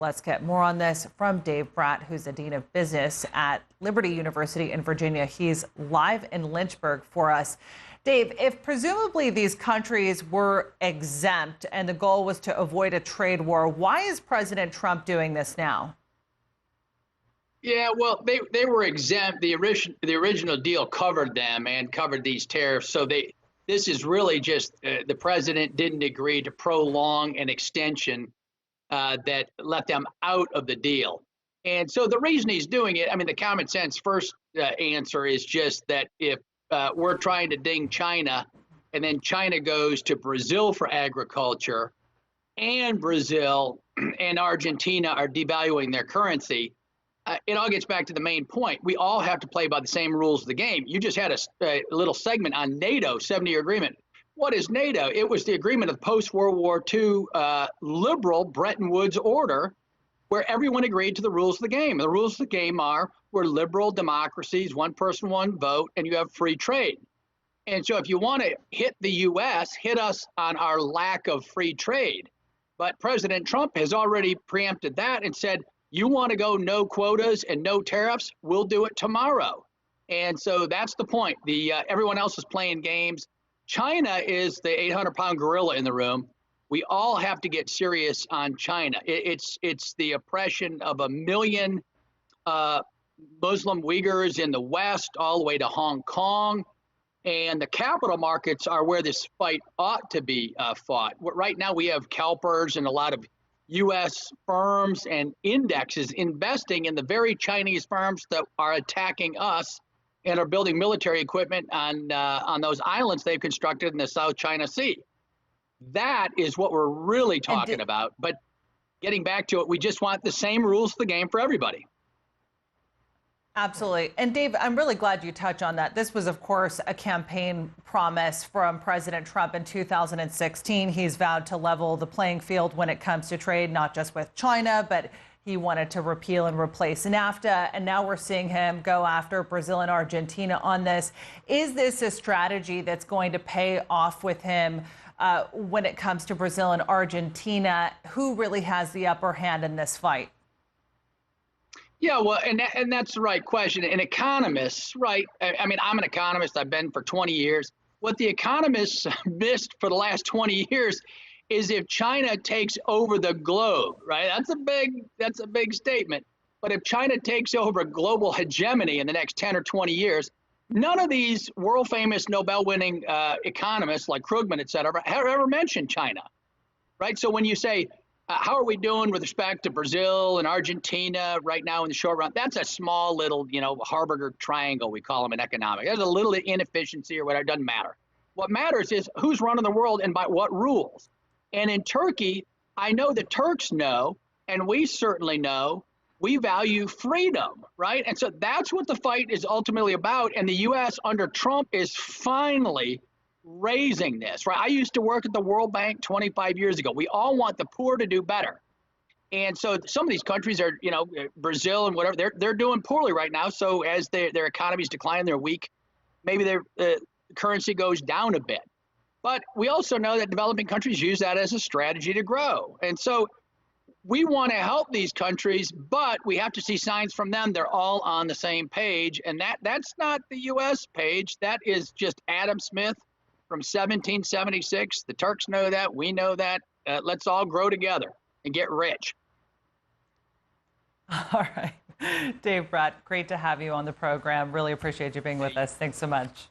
Let's get more on this from Dave Brat, who's the Dean of Business at Liberty University in Virginia. He's live in Lynchburg for us. Dave, if presumably these countries were exempt and the goal was to avoid a trade war, why is President Trump doing this now? Yeah, well, they were exempt. The original deal covered them and covered these tariffs. So this is really just the president didn't agree to prolong an extension that left them out of the deal. And so the reason he's doing it, I mean, the common sense first answer is just that if we're trying to ding China and then China goes to Brazil for agriculture and Brazil and Argentina are devaluing their currency, it all gets back to the main point. We all have to play by the same rules of the game. You just had a little segment on NATO, 70-year agreement. What is NATO? It was the agreement of the post-World War II liberal Bretton Woods order where everyone agreed to the rules of the game. The rules of the game are we're liberal democracies, one person, one vote, and you have free trade. And so if you want to hit the U.S., hit us on our lack of free trade. But President Trump has already preempted that and said, you want to go no quotas and no tariffs, we'll do it tomorrow. And so that's the point. Everyone else is playing games. China is the 800-pound gorilla in the room. We all have to get serious on China. It's the oppression of 1 million Muslim Uyghurs in the West, all the way to Hong Kong. And the capital markets are where this fight ought to be fought. Right now we have CalPERS and a lot of U.S. firms and indexes investing in the very Chinese firms that are attacking us and are building military equipment on those islands they've constructed in the South China Sea. That is what we're really talking about. But getting back to it, we just want the same rules of the game for everybody. Absolutely. And Dave, I'm really glad you touch on that. This was, of course, a campaign promise from President Trump in 2016. He's vowed to level the playing field when it comes to trade, not just with China, but he wanted to repeal and replace NAFTA. And now we're seeing him go after Brazil and Argentina on this. Is this a strategy that's going to pay off with him when it comes to Brazil and Argentina? Who really has the upper hand in this fight? Yeah, well, and that's the right question. And economists, right? I mean, I'm an economist. I've been for 20 years. What the economists missed for the last 20 years is if China takes over the globe, right? That's a big statement. But if China takes over global hegemony in the next 10 or 20 years, none of these world famous Nobel-winning economists like Krugman, et cetera, have ever mentioned China, right? So when you say, how are we doing with respect to Brazil and Argentina right now in the short run? That's a small little, Harburger triangle, we call them in economics. There's a little inefficiency or whatever, it doesn't matter. What matters is who's running the world and by what rules. And in Turkey, I know the Turks know, and we certainly know, we value freedom, right? And so that's what the fight is ultimately about. And the U.S. under Trump is finally raising this, right? I used to work at the World Bank 25 years ago. We all want the poor to do better. And so some of these countries are, Brazil and whatever, they're doing poorly right now. So as their economies decline, they're weak, maybe their currency goes down a bit. But we also know that developing countries use that as a strategy to grow. And so we want to help these countries, but we have to see signs from them they're all on the same page. And that's not the U.S. page. That is just Adam Smith from 1776. The Turks know that. We know that. Let's all grow together and get rich. All right. Dave Brat, great to have you on the program. Really appreciate you being with us. Thanks so much.